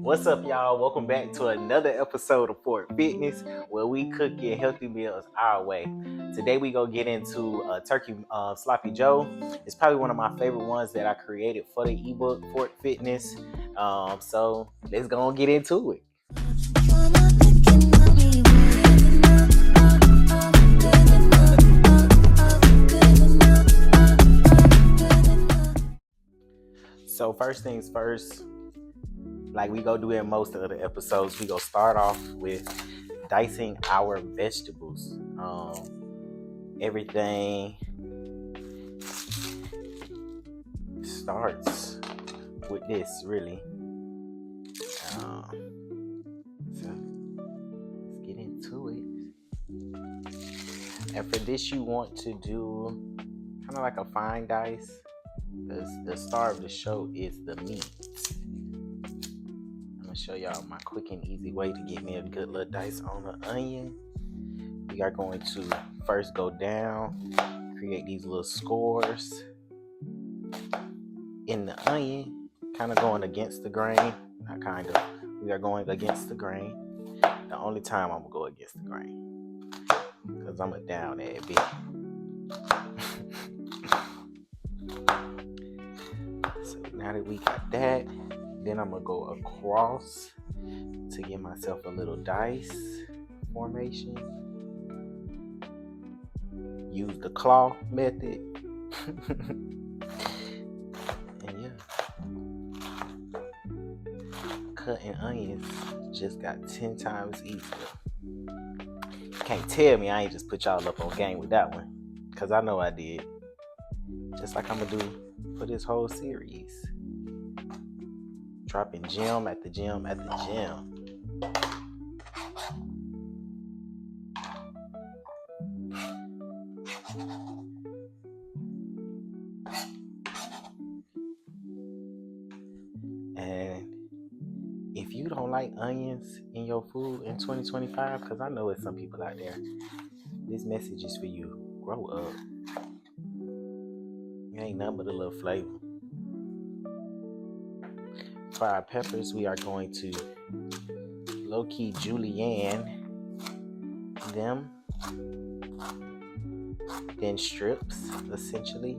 What's up, y'all? Welcome back to another episode of Fort Fitness, where we cook your healthy meals our way. Today we go get into turkey sloppy joe. It's probably one of my favorite ones that I created for the ebook Fort Fitness. So let's go and get into it. So first things first, like we go do in most of the episodes, we go start off with dicing our vegetables. Everything starts with this, really. So let's get into it. And for this, you want to do kind of like a fine dice, because the star of the show is the meat. Show y'all my quick and easy way to get me a good little dice on an onion. We are going to first go down, create these little scores in the onion, kind of going against the grain. Not kind of, we are going against the grain. The only time I'm gonna go against the grain, because I'm a down that bit. So now that we got that, then I'm gonna go across to give myself a little dice formation. Use the claw method. And yeah, cutting onions just got 10 times easier. Can't tell me I ain't just put y'all up on game with that one, because I know I did. Just like I'm gonna do for this whole series. Dropping gem at the gem at the gem. And if you don't like onions in your food in 2025, because I know it's some people out there, this message is for you. Grow up. It ain't nothing but a little flavor. For our peppers, we are going to low-key julienne them, then strips, essentially.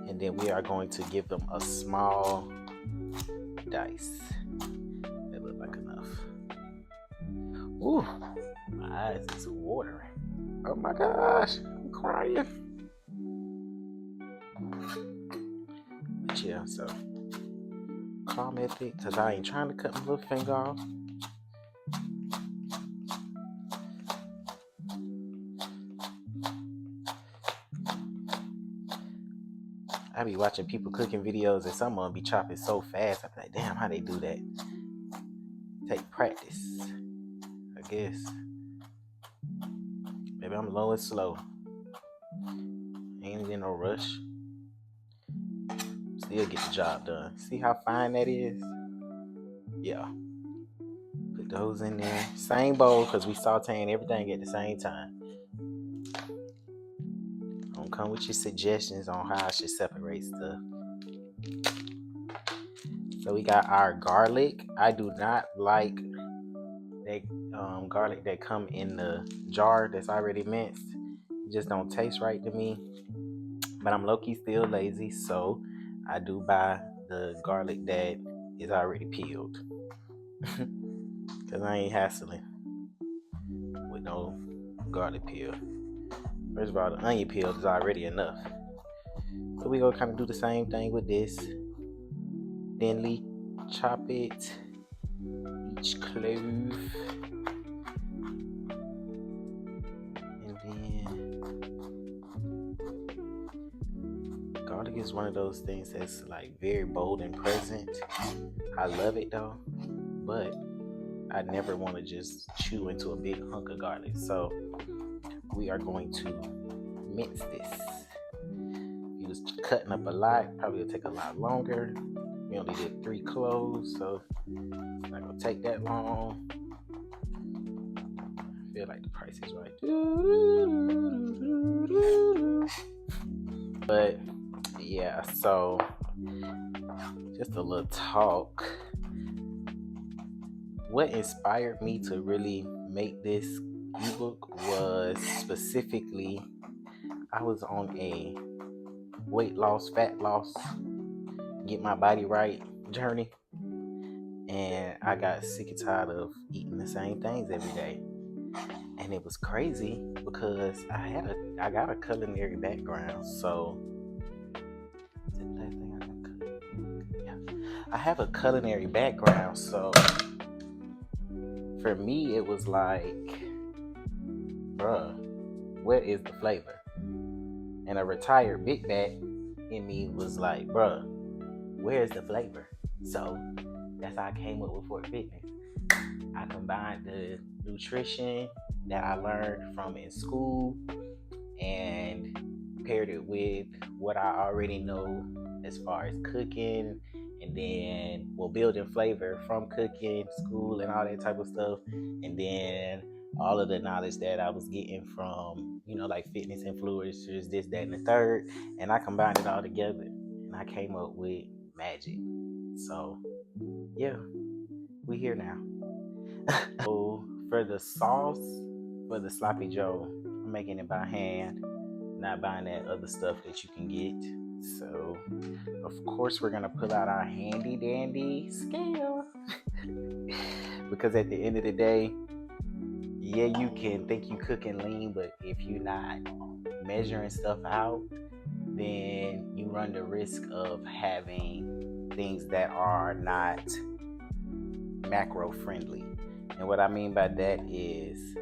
And then we are going to give them a small dice. That look like enough. Ooh, my eyes is watering. Oh my gosh, I'm crying. But yeah, so claw method, because I ain't trying to cut my little finger off. I be watching people cooking videos and some of them be chopping so fast. I be like, damn, how they do that? Take practice, I guess. Maybe I'm low and slow. Ain't in no rush. Still get the job done. See how fine that is? Yeah. Put those in there. Same bowl, because we sauteing everything at the same time. Don't come with your suggestions on how I should separate stuff. So we got our garlic. I do not like that garlic that come in the jar that's already minced. It just don't taste right to me. But I'm low-key still lazy, so I do buy the garlic that is already peeled. Because I ain't hassling with no garlic peel. First of all, the onion peel is already enough. So we gonna kind of do the same thing with this. Thinly chop it, each clove. And then garlic is one of those things that's like very bold and present. I love it though, but I never want to just chew into a big hunk of garlic. So we are going to mince this. If you was cutting up a lot, probably will take a lot longer. We only did 3 cloves, so it's not gonna take that long. I feel like the price is right. But Yeah, so just a little talk. What inspired me to really make this ebook was specifically I was on a weight loss, fat loss, get my body right journey, and I got sick and tired of eating the same things every day. And it was crazy because I got a culinary background, so is it the last thing I got cook? Yeah. I have a culinary background, so for me it was like, bruh, where is the flavor? And a retired big back in me was like, bruh, where's the flavor? So that's how I came up with Fort Fitness. I combined the nutrition that I learned from in school and paired it with what I already know as far as cooking, and then building flavor from cooking, school, and all that type of stuff, and then all of the knowledge that I was getting from, like fitness influencers, this, that, and the third, and I combined it all together, and I came up with magic. So, yeah, we here now. So for the sauce, for the sloppy joe, I'm making it by hand, not buying that other stuff that you can get. So of course we're gonna pull out our handy dandy scale because at the end of the day, yeah, you can think you cooking lean, but if you're not measuring stuff out, then you run the risk of having things that are not macro friendly. And what I mean by that is,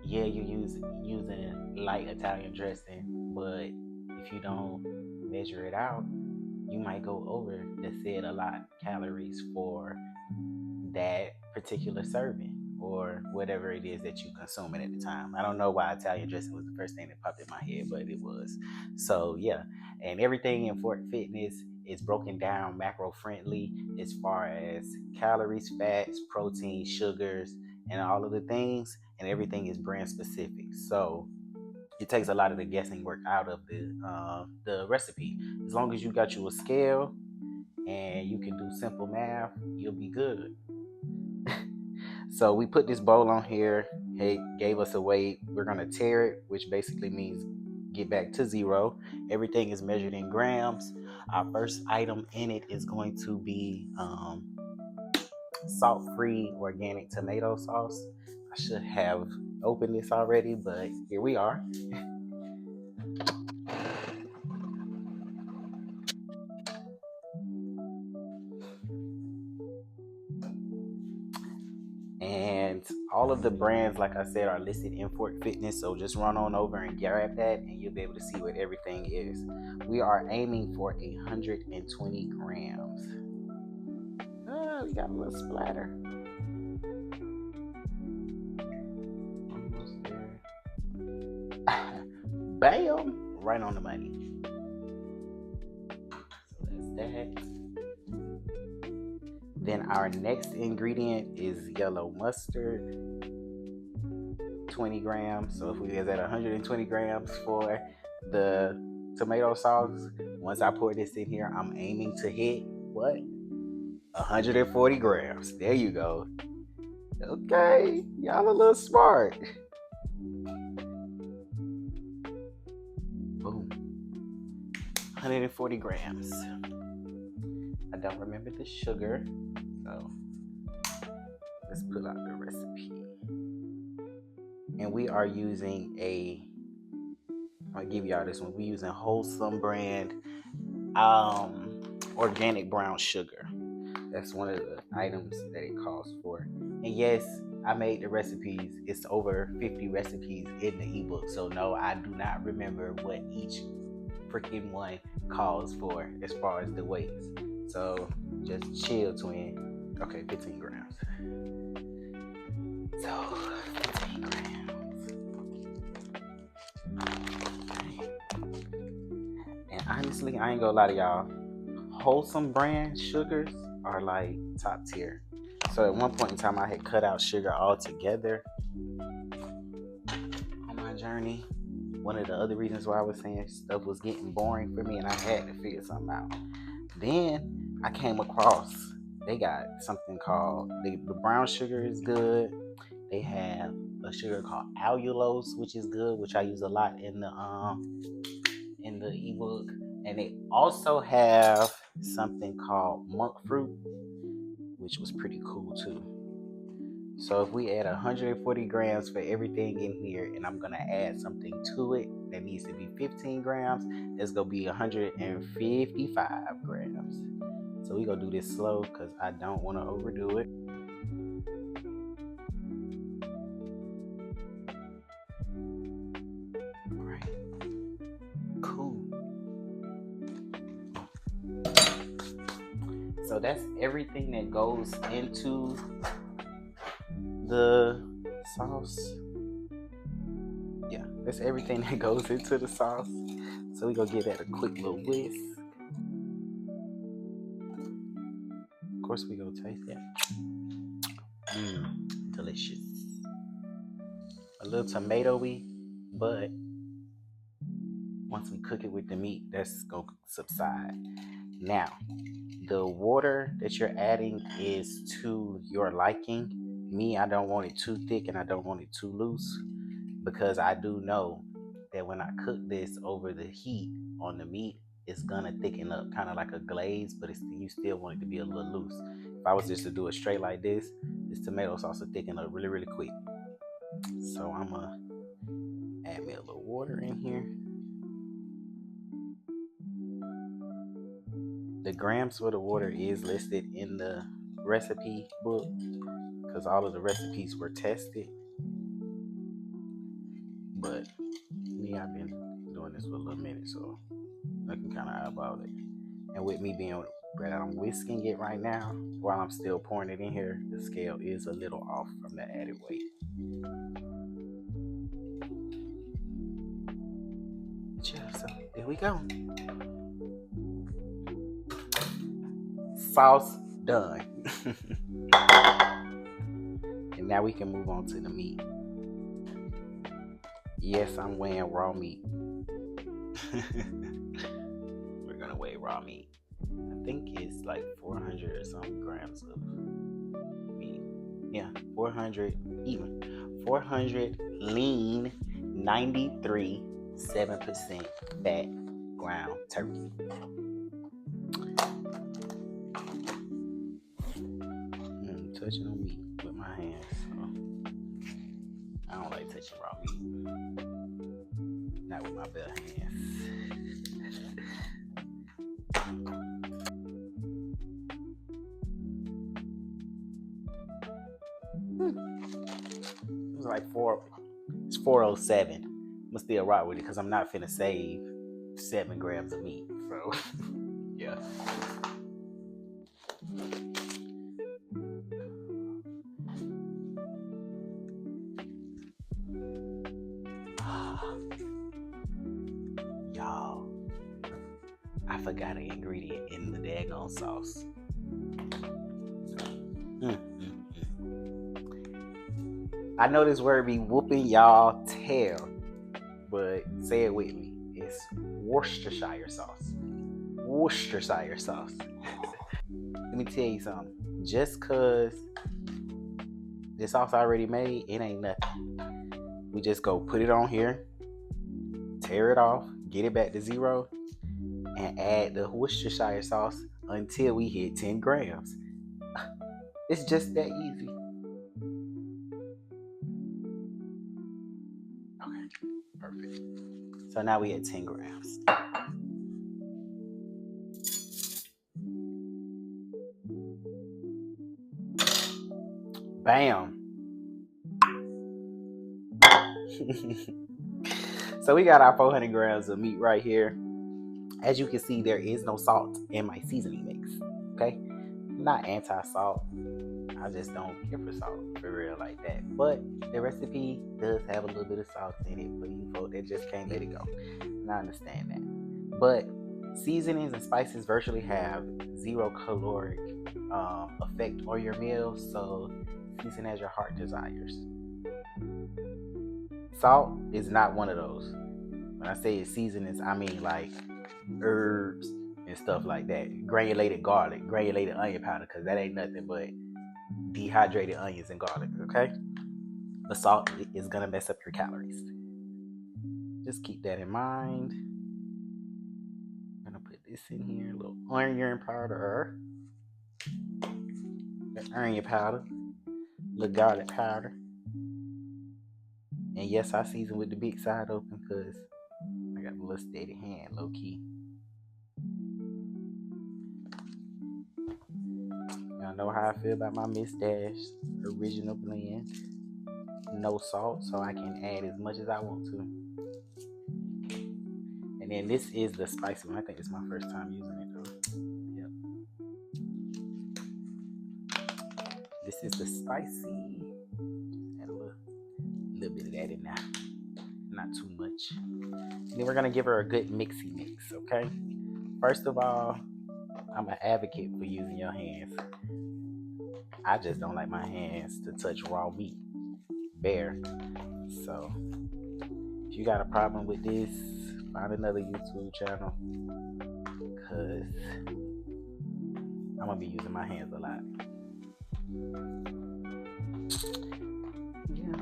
yeah, you're using light Italian dressing, but if you don't measure it out, you might go over the said a lot calories for that particular serving or whatever it is that you consuming at the time. I don't know why Italian dressing was the first thing that popped in my head, but it was. So yeah, and everything in Fort Fitness is broken down macro friendly as far as calories, fats, protein, sugars, and all of the things, and everything is brand specific. So it takes a lot of the guessing work out of the recipe. As long as you got you a scale and you can do simple math, you'll be good. So we put this bowl on here. Hey, gave us a weight. We're gonna tear it, which basically means get back to zero. Everything is measured in grams. Our first item in it is going to be salt-free organic tomato sauce. I should have opened this already, but here we are. And all of the brands, like I said, are listed in Fort Fitness. So just run on over and grab that, and you'll be able to see what everything is. We are aiming for 120 grams. We got a little splatter. Almost there. Bam! Right on the money. So that's that. Then our next ingredient is yellow mustard, 20 grams. So if we is at 120 grams for the tomato sauce, once I pour this in here, I'm aiming to hit what? 140 grams. There you go. Okay, y'all a little smart. Boom. 140 grams. I don't remember the sugar, so let's pull out the recipe. And we are using I'll give y'all this one. We're using Wholesome brand organic brown sugar. That's one of the items that it calls for. And yes, I made the recipes. It's over 50 recipes in the ebook. So no, I do not remember what each freaking one calls for as far as the weights. So just chill, twin. Okay, 15 grams. So 15 grams. Okay. And honestly, I ain't gonna lie to y'all. Wholesome brand sugars are like top tier. So at one point in time, I had cut out sugar altogether on my journey. one of the other reasons why I was saying stuff was getting boring for me and I had to figure something out. Then I came across, they got something called, the brown sugar is good. They have a sugar called allulose, which is good, which I use a lot in the ebook. And they also have something called monk fruit, which was pretty cool too. So if we add 140 grams for everything in here, and I'm gonna add something to it that needs to be 15 grams, it's gonna be 155 grams. So we gonna do this slow because I don't want to overdo it. All right, cool. So that's everything that goes into the sauce. Yeah, that's everything that goes into the sauce. So we gonna give that a quick little whisk. Of course, we gonna taste that. Delicious. A little tomatoey, but once we cook it with the meat, that's gonna subside. Now, the water that you're adding is to your liking. Me, I don't want it too thick and I don't want it too loose, because I do know that when I cook this over the heat on the meat, it's gonna thicken up, kind of like a glaze, but you still want it to be a little loose. If I was just to do it straight like this tomato sauce will thicken up really, really quick. So I'm gonna add me a little water in here. The grams for the water is listed in the recipe book because all of the recipes were tested. But me, I've been doing this for a little minute, so I can kind of eyeball it. And with me being that I'm whisking it right now while I'm still pouring it in here, the scale is a little off from the added weight. Yeah, so there we go. Sauce done. And now we can move on to the meat. Yes, I'm weighing raw meat. We're gonna weigh raw meat. I think it's like 400 or some grams of meat. Yeah, 400 even. 400 lean, 93 7% fat ground turkey. I'm touching on meat with my hands, so I don't like touching raw meat. Not with my bare hands. It was like it's 407. I'm still rock with it because I'm not finna save 7 grams of meat. So yeah. Y'all, I forgot an ingredient in the daggone sauce. I know this word be whooping y'all tail, but say it with me. It's Worcestershire sauce. Worcestershire sauce. Let me tell you something. Just cause the sauce already made, it ain't nothing. We just go put it on here, tear it off, get it back to 0, and add the Worcestershire sauce until we hit 10 grams. It's just that easy. Okay, perfect. So now we at 10 grams. Bam. So we got our 400 grams of meat right here. As you can see, there is no salt in my seasoning mix. Okay, I'm not anti-salt. I just don't care for salt for real like that. But the recipe does have a little bit of salt in it for you folks that just can't let it go. And I understand that. But seasonings and spices virtually have 0 caloric effect on your meal. So season as your heart desires. Salt is not one of those. When I say seasonings, I mean like herbs and stuff like that. Granulated garlic, granulated onion powder, because that ain't nothing but dehydrated onions and garlic, okay? The salt is gonna mess up your calories. Just keep that in mind. I'm gonna put this in here, a little onion powder, onion powder, little garlic powder. And yes, I season with the big side open because I got a little steady hand, low key. Y'all know how I feel about my Miss Dash original blend. No salt, so I can add as much as I want to. And then this is the spicy one. I think it's my first time using it though. Yep. This is the spicy. Just add a little bit of that in there. Not too much. And then we're gonna give her a good mixy mix, okay? First of all, I'm an advocate for using your hands. I just don't like my hands to touch raw meat, bare. So if you got a problem with this, find another YouTube channel, because I'm gonna be using my hands a lot. Yeah.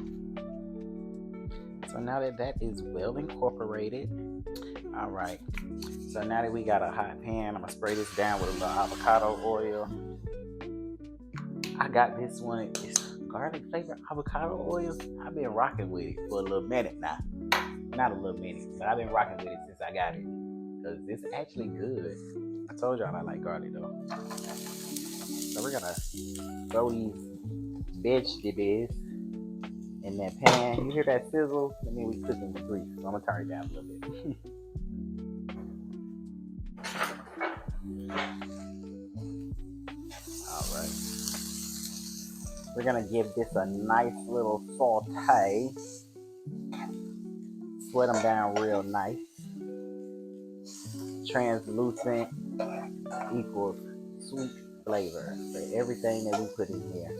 So now that is well incorporated, all right. So now that we got a hot pan, I'm gonna spray this down with a little avocado oil. I got this one. It's garlic flavored avocado oil. I've been rocking with it for a little minute now. Not a little minute, but I've been rocking with it since I got it, because it's actually good. I told y'all I like garlic though. So we're gonna throw these vegetables in that pan. You hear that sizzle? That means we cooking with grease. So I'm gonna turn it down a little bit. Alright. We're gonna give this a nice little saute. Sweat them down real nice. Translucent equals sweet flavor for everything that we put in here.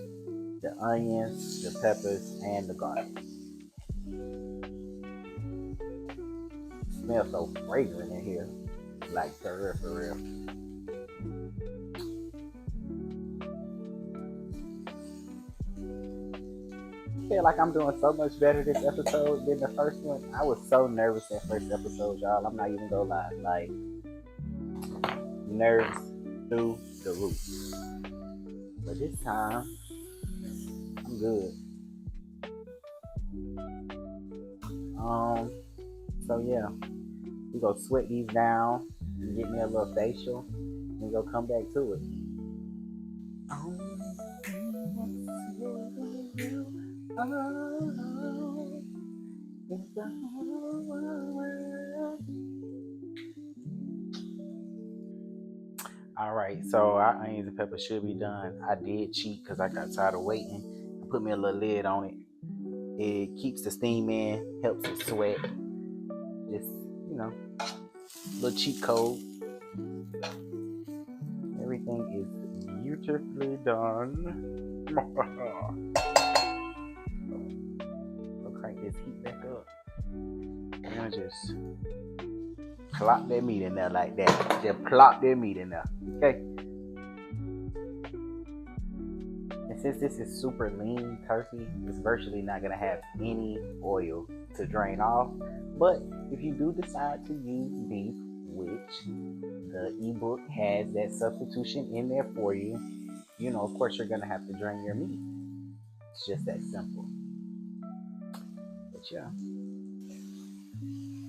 The onions, the peppers, and the garlic. It smells so fragrant in here. Like for real, for real. I feel like I'm doing so much better this episode than the first one. I was so nervous that first episode, y'all. I'm not even gonna lie. Like, nerves through the roof. But this time, I'm good. So yeah, we gonna sweat these down and get me a little facial, and we gonna come back to it. All right, so our onions and peppers should be done. I did cheat because I got tired of waiting. I put me a little lid on it. It keeps the steam in, helps it sweat. Just, you know, a little cheat code. Everything is beautifully done. I'll crank this heat back up. I'm gonna just plop that meat in there like that. Just plop that meat in there. Okay. And since this is super lean turkey, it's virtually not gonna have any oil to drain off. But if you do decide to use beef, which the ebook has that substitution in there for you, you know, of course you're gonna have to drain your meat. It's just that simple. But yeah.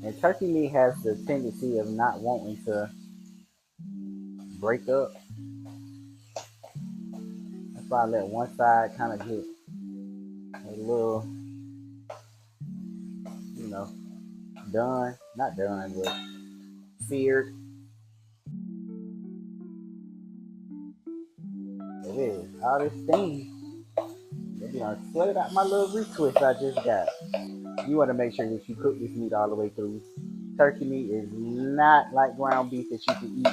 And turkey meat has the tendency of not wanting to break up. That's why I let one side kind of get a little, you know, done. Not done, but seared. It is. All this steam. Maybe I sweated out my little retwist I just got. You want to make sure that you cook this meat all the way through. Turkey meat is not like ground beef that you can eat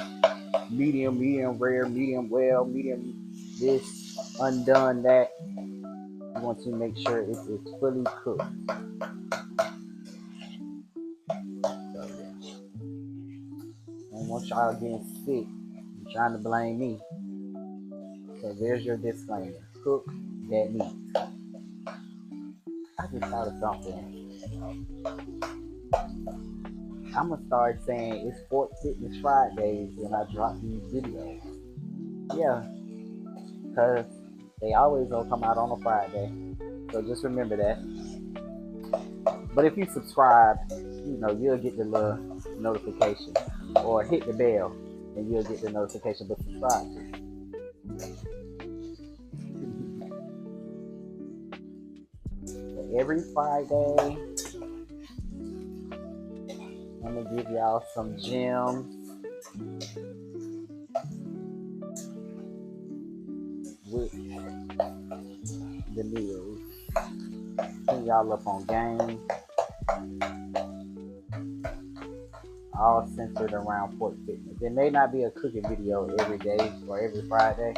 medium, medium rare, medium well, medium this, undone that. You want to make sure it is fully cooked. So want y'all getting sick and trying to blame me. So there's your disclaimer. Cook that meat. I just thought of something. I'm gonna start saying it's Sport Fitness Fridays when I drop these videos. Yeah, because they always gonna come out on a Friday. So just remember that. But if you subscribe, you'll get the little notification. Or hit the bell and you'll get the notification, but subscribe to. So every Friday, I'm gonna give y'all some gems with the meals. Put y'all up on game, all centered around Sport Fitness. There may not be a cooking video every day or every Friday,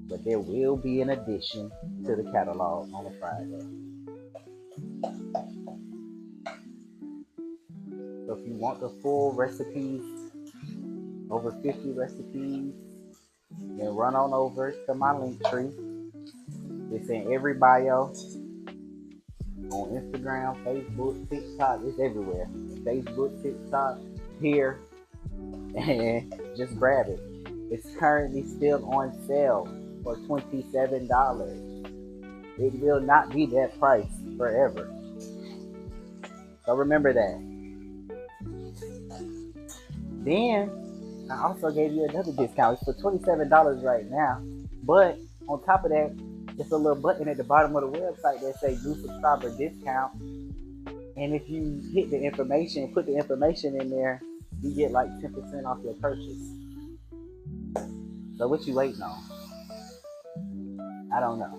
but there will be an addition to the catalog on a Friday. So if you want the full recipes, over 50 recipes, then run on over to my link tree. It's in every bio on Instagram, Facebook, TikTok. It's everywhere. Facebook, TikTok, here, and just grab it. It's currently still on sale for $27. It will not be that price forever. So remember that. Then I also gave you another discount. It's for $27 right now. But on top of that, it's a little button at the bottom of the website that says new subscriber discount. And if you hit the information, put the information in there, you get like 10% off your purchase. So what you waiting on? I don't know.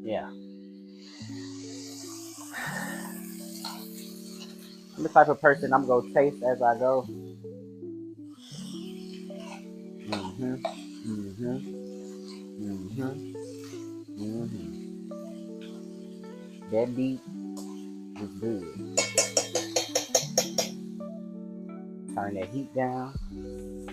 Yeah. I'm the type of person I'm going to taste as I go. Mm-hmm. Mm-hmm. Mm-hmm. Mm-hmm. That beat is good. Turn that heat down. And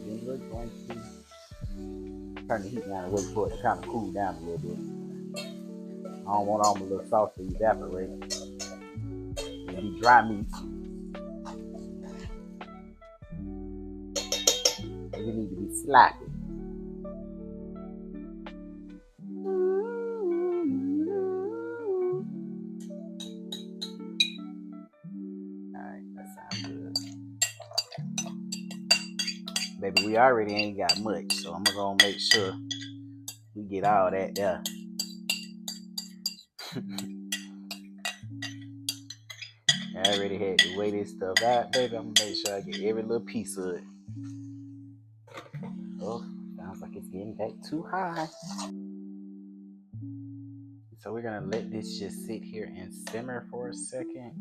then we're going to turn the heat down and wait for it to kind of cool down a little bit. I don't want all my little sauce to evaporate. It'll be dry meat. You need to be sloppy. Alright, that sounds good. Baby, we already ain't got much, so I'm gonna make sure we get all that there. I already had to weigh this stuff out, baby. I'm gonna make sure I get every little piece of it. Oh, sounds like it's getting back too high. So we're gonna let this just sit here and simmer for a second,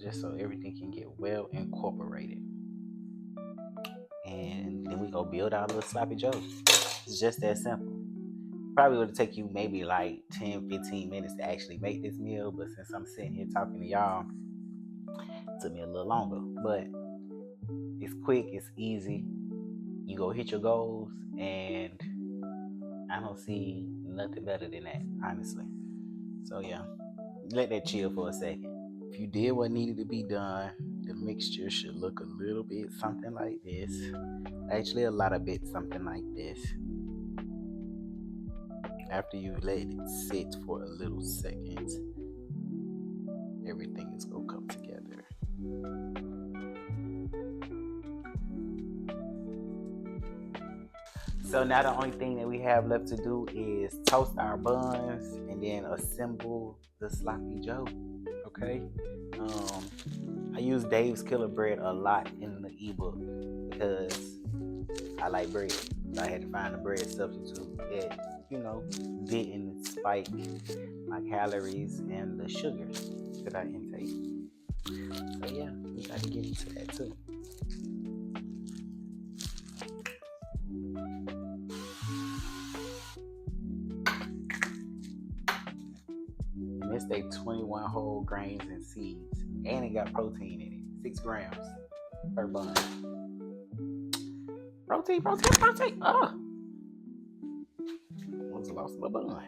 just so everything can get well incorporated. And then we go build our little sloppy joe. It's just that simple. Probably would take you maybe like 10-15 minutes to actually make this meal, but since I'm sitting here talking to y'all, it took me a little longer. But it's quick, it's easy. You go hit your goals, and I don't see nothing better than that, honestly. So yeah, let that chill for a second. If you did what needed to be done, the mixture should look a little bit something like this. Actually, a lot of bits something like this. After you let it sit for a little second, everything is gonna come together. So now the only thing that we have left to do is toast our buns and then assemble the sloppy joe. Okay. I use Dave's Killer Bread a lot in the ebook because I like bread. But I had to find a bread substitute that, didn't spike my calories and the sugar that I intake. So yeah, we got to get into that too. Plus they 21 whole grains and seeds. And it got protein in it. 6 grams per bun. Protein, protein, protein. Oh, almost lost my bun.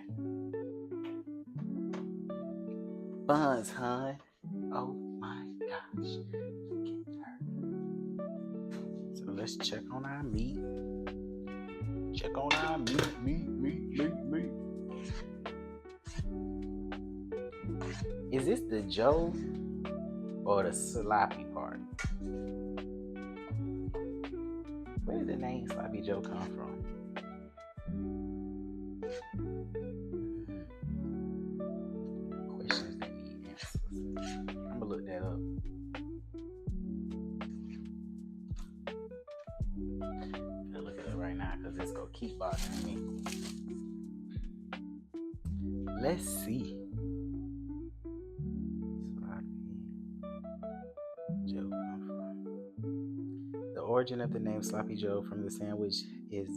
Buns, hun. Oh my gosh. So let's check on our meat. Check on our meat. Is this the Joe or the sloppy part? Where did the name Sloppy Joe come from? Questions that need answers. I'm gonna look that up. I'm gonna look at it right now because it's gonna keep bothering me. Let's see. Joe come from? The origin of the name Sloppy Joe from the sandwich is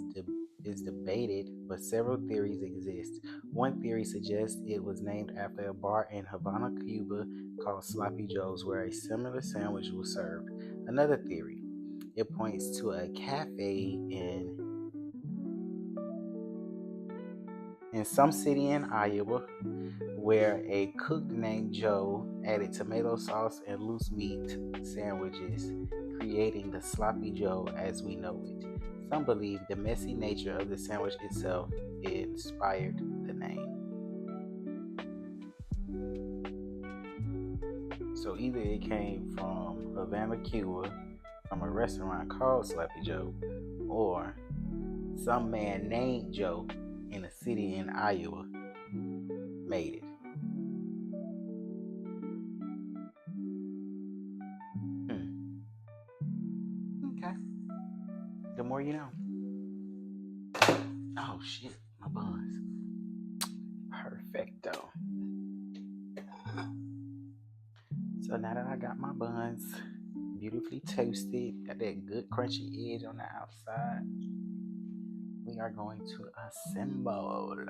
debated, but several theories exist. One theory suggests it was named after a bar in Havana, Cuba called Sloppy Joe's, where a similar sandwich was served. Another theory, it points to a cafe in some city in Iowa where a cook named Joe added tomato sauce and loose meat sandwiches, creating the Sloppy Joe as we know it. Some believe the messy nature of the sandwich itself inspired the name. So either it came from Havana, Cuba, from a restaurant called Sloppy Joe, or some man named Joe in a city in Iowa made it. Okay. The more you know. Oh shit, my buns. Perfecto. So now that I got my buns beautifully toasted, got that good crunchy edge on the outside, we are going to assemble.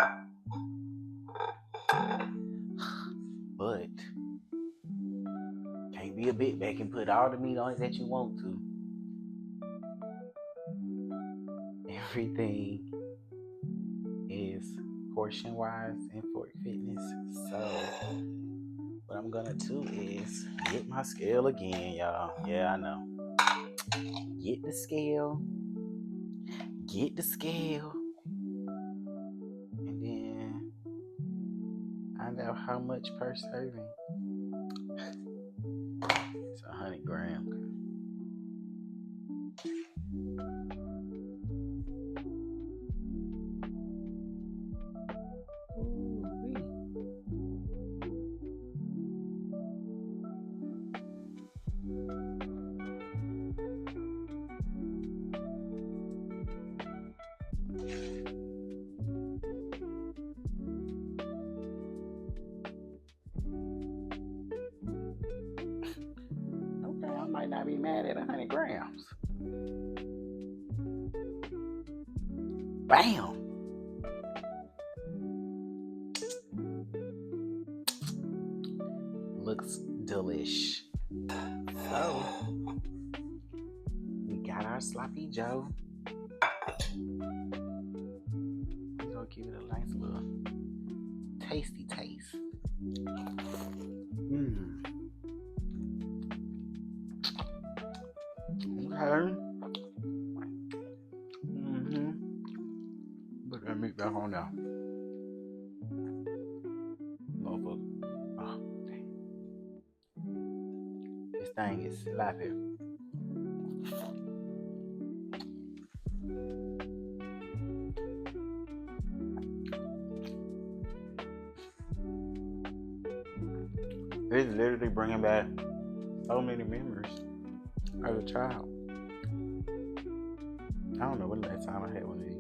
But can't be a bit back and put all the meat on it that you want to. Everything is portion wise in Fork Fitness. So what I'm gonna do is get my scale again, y'all. Yeah, I know. Get the scale. And then find out how much per serving. It's 100 grams. Okay, I might not be mad at 100 grams. Bam! Looks delish. So, we got our Sloppy Joe. We're gonna give it a nice little tasty taste. Okay. Put that meat back on there. Motherfucker. Oh, dang. This thing is sloppy. It's literally bringing back so many memories as a child. I don't know when the last time I had one of these.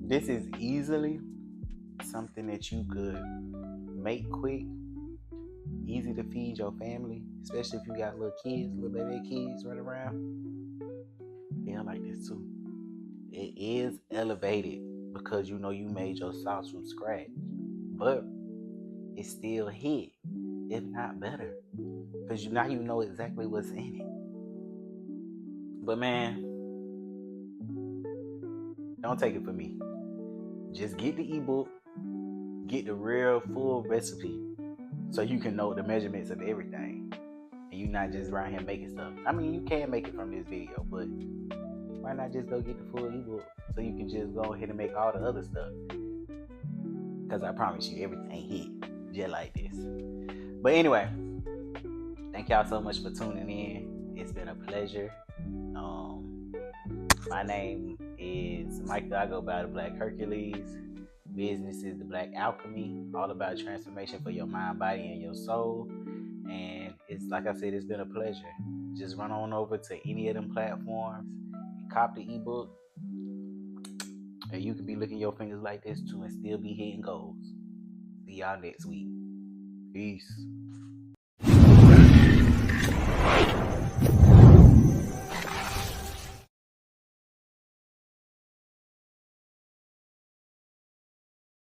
This is easily something that you could make quick, easy to feed your family, especially if you got little kids, little baby kids running around, they'll like this too. It is elevated because you know you made your sauce from scratch, but it still hit, if not better, because now you know exactly what's in it. But man, don't take it from me. Just get the ebook, get the real full recipe, so you can know the measurements of everything, and you not just around here making stuff. I mean, you can make it from this video, but why not just go get the full ebook so you can just go ahead and make all the other stuff? Because I promise you, everything hit just like this. But anyway, thank y'all so much for tuning in. It's been a pleasure. My name is Michael. I go by the Black Hercules. Business is the Black Alchemy, all about transformation for your mind, body, and your soul. And it's like I said, it's been a pleasure. Just run on over to any of them platforms and cop the ebook, and you can be licking your fingers like this too and still be hitting goals. See y'all next week. Peace.